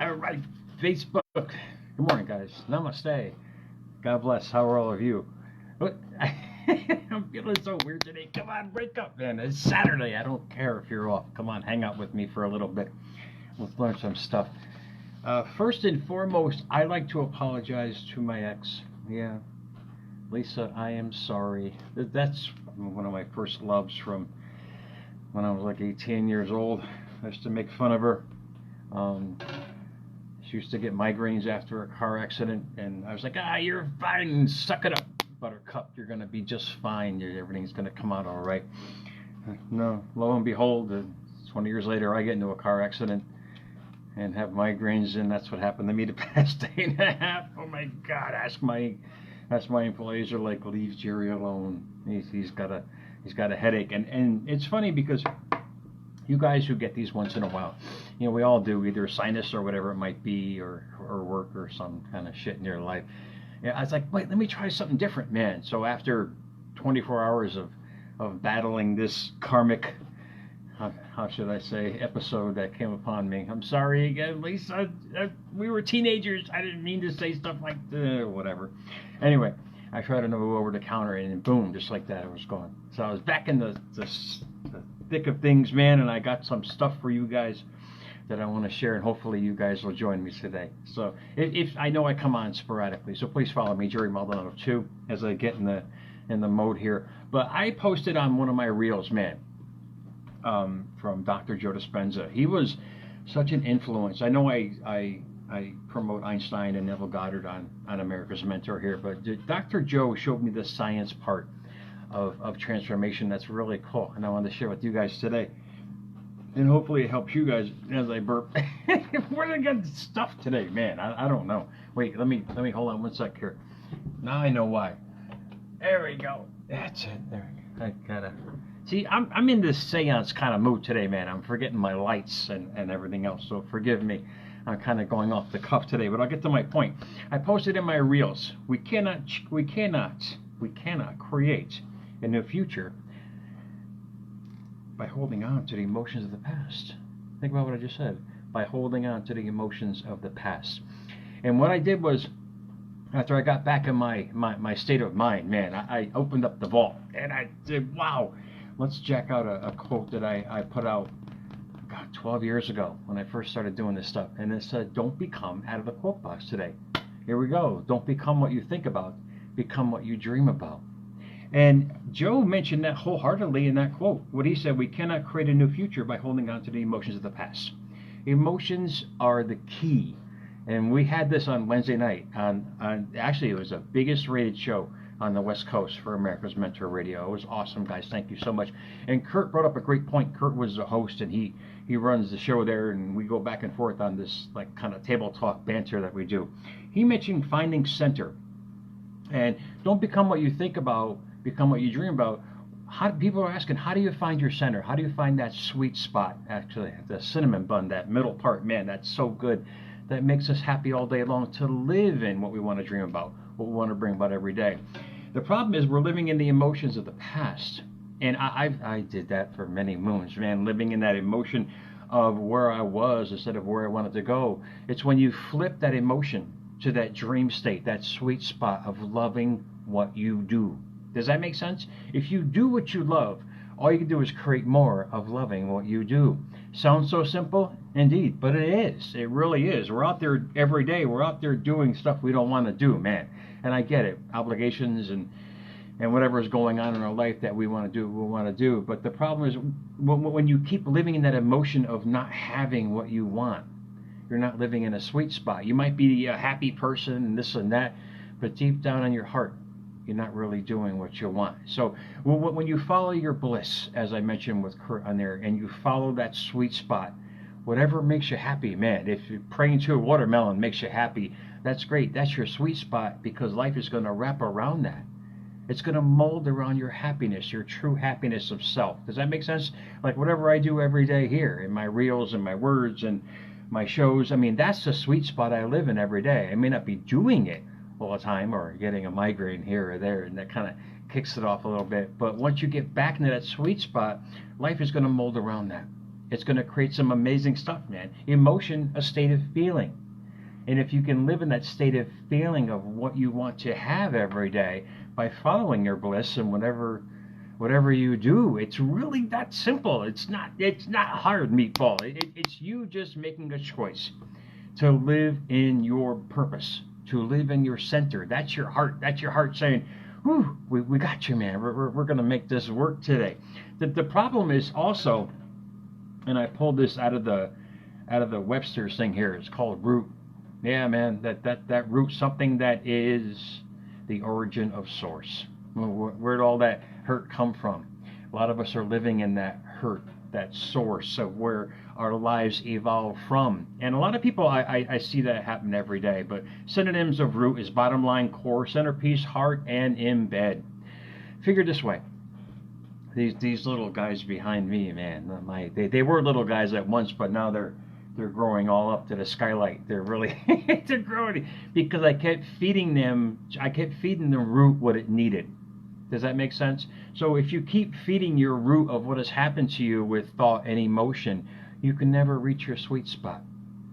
All right, Facebook. Good morning, guys. Namaste. God bless. How are all of you? What? I'm feeling so weird today. Come on, break up, man. It's Saturday. I don't care if you're off. Come on, hang out with me for a little bit. Let's learn some stuff. First and foremost, I like to apologize to my ex. Yeah, Lisa, I am sorry. That's one of my first loves from when I was like 18 years old. I used to make fun of her. Um, She used to get migraines after a car accident, and I was like, you're fine, suck it up, Buttercup, you're going to be just fine, everything's going to come out all right. No, lo and behold, 20 years later, I get into a car accident and have migraines, and that's what happened to me the past day and a half. Oh my God, ask my employees are like, leave Jerry alone. He's got a headache, and it's funny because you guys who get these once in a while, we all do, either sinus or whatever it might be, or work or some kind of shit in your life. I was like, wait, let me try something different, man. So after 24 hours of battling this karmic, how should I say, episode that came upon me. I'm sorry again, Lisa. We were teenagers. I didn't mean to say stuff like whatever. Anyway, I tried to move over the counter, and boom, just like that, it was gone. So I was back in the thick of things, man, and I got some stuff for you guys that I want to share, and hopefully you guys will join me today. So if I know I come on sporadically, so please follow me, Jerry Maldonado 2, as I get in the mode here. But I posted on one of my reels, man, from Dr. Joe Dispenza. He was such an influence. I know I promote Einstein and Neville Goddard on America's Mentor here, but Dr. Joe showed me the science part of transformation that's really cool, and I wanted to share with you guys today, and hopefully it helps you guys as I burp. Where did I get stuff today, man? I don't know. Wait, let me hold on one sec here. Now I know why. There we go. That's it. There we go. I gotta see. I'm in this seance kind of mood today, man. I'm forgetting my lights and everything else, so forgive me. I'm kind of going off the cuff today, but I'll get to my point. I posted in my reels. We cannot create in the future by holding on to the emotions of the past. Think about what I just said. By holding on to the emotions of the past. And what I did was, after I got back in my state of mind, man, I opened up the vault and I said, wow, let's check out a quote that I put out, God, 12 years ago when I first started doing this stuff. And it said, don't become out of the quote box today. Here we go. Don't become what you think about. Become what you dream about. And Joe mentioned that wholeheartedly in that quote. What he said, we cannot create a new future by holding on to the emotions of the past. Emotions are the key. And we had this on Wednesday night. Actually, it was the biggest rated show on the West Coast for America's Mentor Radio. It was awesome, guys. Thank you so much. And Kurt brought up a great point. Kurt was the host, and he runs the show there, and we go back and forth on this like kind of table talk banter that we do. He mentioned finding center. And don't become what you think about, become what you dream about. People are asking, how do you find your center? How do you find that sweet spot? Actually, the cinnamon bun, that middle part, man, that's so good. That makes us happy all day long to live in what we want to dream about, what we want to bring about every day. The problem is we're living in the emotions of the past. And I did that for many moons, man, living in that emotion of where I was instead of where I wanted to go. It's when you flip that emotion to that dream state, that sweet spot of loving what you do. Does that make sense? If you do what you love, all you can do is create more of loving what you do. Sounds so simple? Indeed, but it is. It really is. We're out there every day. We're out there doing stuff we don't want to do, man. And I get it. Obligations and whatever is going on in our life that we want to do. But the problem is when you keep living in that emotion of not having what you want, you're not living in a sweet spot. You might be a happy person and this and that, but deep down in your heart, you're not really doing what you want. So when you follow your bliss, as I mentioned with Kurt on there, and you follow that sweet spot, whatever makes you happy, man, if you're praying to a watermelon makes you happy, that's great. That's your sweet spot, because life is going to wrap around that. It's going to mold around your happiness, your true happiness of self. Does that make sense? Like whatever I do every day here, in my reels and my words and my shows, I mean, that's the sweet spot I live in every day. I may not be doing it all the time or getting a migraine here or there, and that kind of kicks it off a little bit. But once you get back into that sweet spot, life is going to mold around that. It's going to create some amazing stuff, man. Emotion, a state of feeling. And if you can live in that state of feeling of what you want to have every day by following your bliss and whatever you do, it's really that simple. It's not hard, meatball. It's you just making a choice to live in your purpose, to live in your center. That's your heart. That's your heart saying, "Whew, we got you, man. We're going to make this work today." The problem is also, and I pulled this out of the Webster's thing here. It's called root. Yeah, man, that root, something that is the origin of source. Where'd all that hurt come from? A lot of us are living in that hurt, that source of where our lives evolve from. And a lot of people, I see that happen every day. But synonyms of root is bottom line, core, centerpiece, heart, and embed. Figure this way. These little guys behind me, man, they were little guys at once, but now they're growing all up to the skylight. They're really they're growing because I kept feeding them root what it needed. Does that make sense? So if you keep feeding your root of what has happened to you with thought and emotion, you can never reach your sweet spot.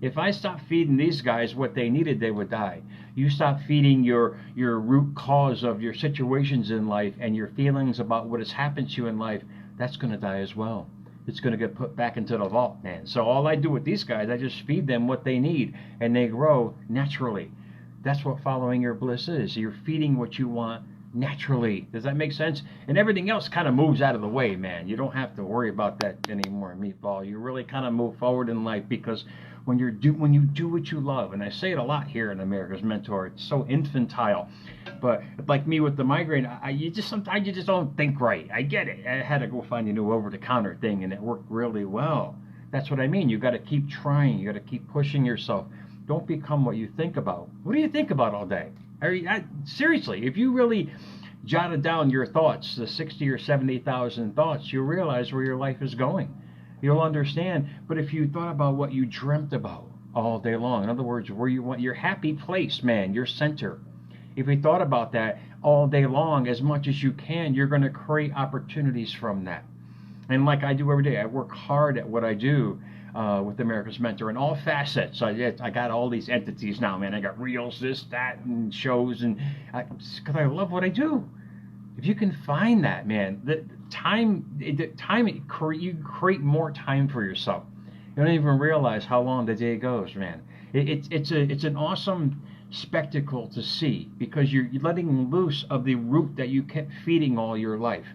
If I stopped feeding these guys what they needed, they would die. You stop feeding your root cause of your situations in life and your feelings about what has happened to you in life, that's going to die as well. It's going to get put back into the vault, man. So all I do with these guys, I just feed them what they need, and they grow naturally. That's what following your bliss is. You're feeding what you want naturally. Does that make sense? And everything else kind of moves out of the way, man. You don't have to worry about that anymore, meatball. You really kind of move forward in life because when you do what you love, and I say it a lot here in America's Mentor, it's so infantile. But like me with the migraine, sometimes you just don't think right. I get it. I had to go find a new over-the-counter thing, and it worked really well. That's what I mean. You got to keep trying. You got to keep pushing yourself. Don't become what you think about. What do you think about all day? Seriously, if you really jotted down your thoughts, the 60 or 70,000 thoughts, you'll realize where your life is going. You'll understand. But if you thought about what you dreamt about all day long, in other words, where you want your happy place, man, your center. If you thought about that all day long, as much as you can, you're going to create opportunities from that. And like I do every day, I work hard at what I do with America's Mentor in all facets. I got all these entities now, man. I got reels, this, that, and shows, and because I love what I do. If you can find that, man, you create more time for yourself. You don't even realize how long the day goes, man. It's an awesome spectacle to see because you're letting loose of the root that you kept feeding all your life.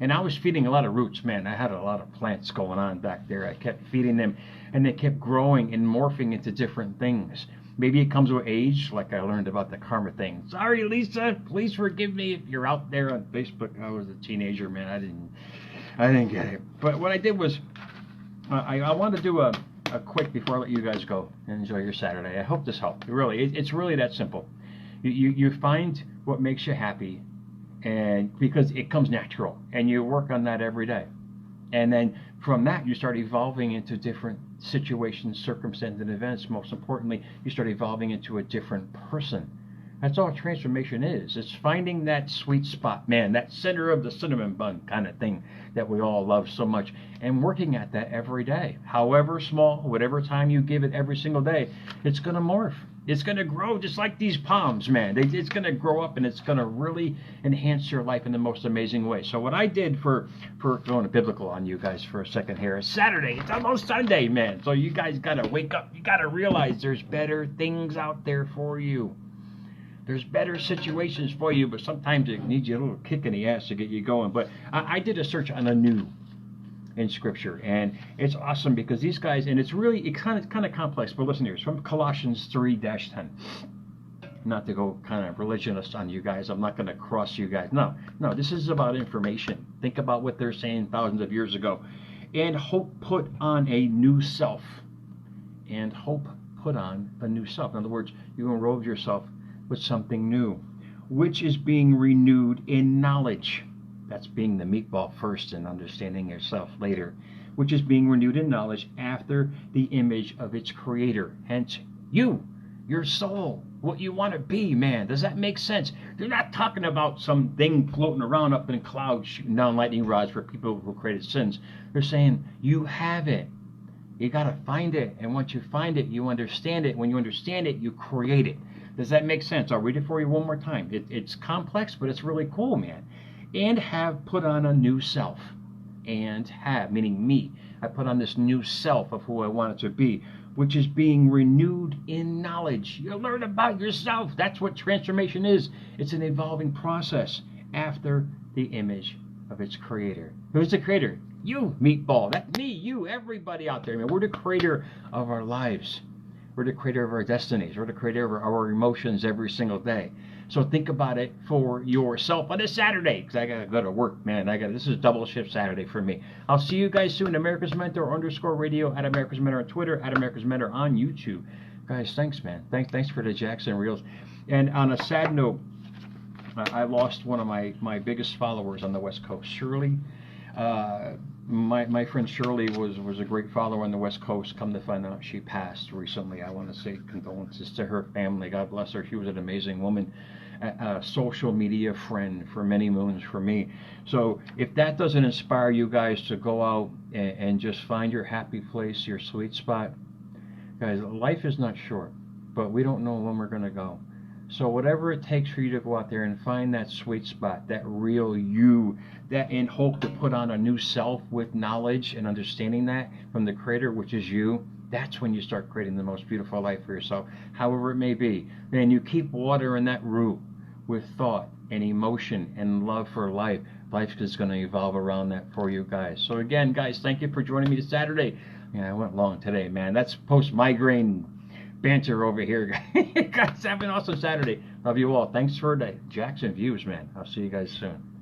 And I was feeding a lot of roots, man. I had a lot of plants going on back there. I kept feeding them, and they kept growing and morphing into different things. Maybe it comes with age, like I learned about the karma thing. Sorry, Lisa, please forgive me if you're out there on Facebook. I was a teenager, man. I didn't get it. But what I did was, I wanted to do a quick before I let you guys go and enjoy your Saturday. I hope this helped. Really, it's really that simple. You find what makes you happy. And because it comes natural, and you work on that every day, and then from that you start evolving into different situations, circumstances, and events. Most importantly, you start evolving into a different person. That's all transformation is. It's finding that sweet spot, man, that center of the cinnamon bun kind of thing that we all love so much, and working at that every day. However small, whatever time you give it every single day, it's going to morph. It's going to grow just like these palms, man. It's going to grow up, and it's going to really enhance your life in the most amazing way. So what I did for going biblical on you guys for a second here, is Saturday. It's almost Sunday, man. So you guys got to wake up. You got to realize there's better things out there for you. There's better situations for you, but sometimes it needs you a little kick in the ass to get you going. But I did a search on anew in Scripture, and it's awesome because these guys, and it's kind of complex. But listen here, it's from Colossians 3-10. Not to go kind of religionist on you guys. I'm not going to cross you guys. No, this is about information. Think about what they're saying thousands of years ago. And hope put on a new self. And hope put on a new self. In other words, you enrolled yourself with something new, which is being renewed in knowledge. That's being the meatball first and understanding yourself later, which is being renewed in knowledge after the image of its creator. Hence, you your soul, what you want to be, man. Does that make sense? They're not talking about some thing floating around up in clouds shooting down lightning rods for people who created sins. They're saying you have it. You got to find it. And once you find it, you understand it. When you understand it, you create it. Does that make sense? I'll read it for you one more time. It's complex, but it's really cool, man. And have put on a new self. And have, meaning me. I put on this new self of who I want it to be, which is being renewed in knowledge. You learn about yourself. That's what transformation is. It's an evolving process after the image of its creator. Who's the creator? You, meatball. That's me, you, everybody out there, man. We're the creator of our lives. We're the creator of our destinies. We're the creator of our emotions every single day. So think about it for yourself on this Saturday, because I gotta go to work, man. This is double shift Saturday for me. I'll see you guys soon. America's Mentor _radio, at America's Mentor on Twitter, at America's Mentor on YouTube. Guys, thanks, man. Thanks for the Jackson Reels. And on a sad note, I lost one of my biggest followers on the West Coast, Shirley. My friend Shirley was a great follower on the West Coast. Come to find out, she passed recently. I want to say condolences to her family. God bless her. She was an amazing woman, a social media friend for many moons for me. So if that doesn't inspire you guys to go out and just find your happy place, your sweet spot, guys, life is not short, but we don't know when we're going to go. So whatever it takes for you to go out there and find that sweet spot, that real you, that in hope to put on a new self with knowledge and understanding that from the creator, which is you, that's when you start creating the most beautiful life for yourself, however it may be. And you keep watering that root with thought and emotion and love for life. Life is going to evolve around that for you guys. So again, guys, thank you for joining me this Saturday. Yeah, I went long today, man. That's post-migraine banter over here. Guys, have an awesome Saturday. Love you all. Thanks for the Jackson views, man. I'll see you guys soon.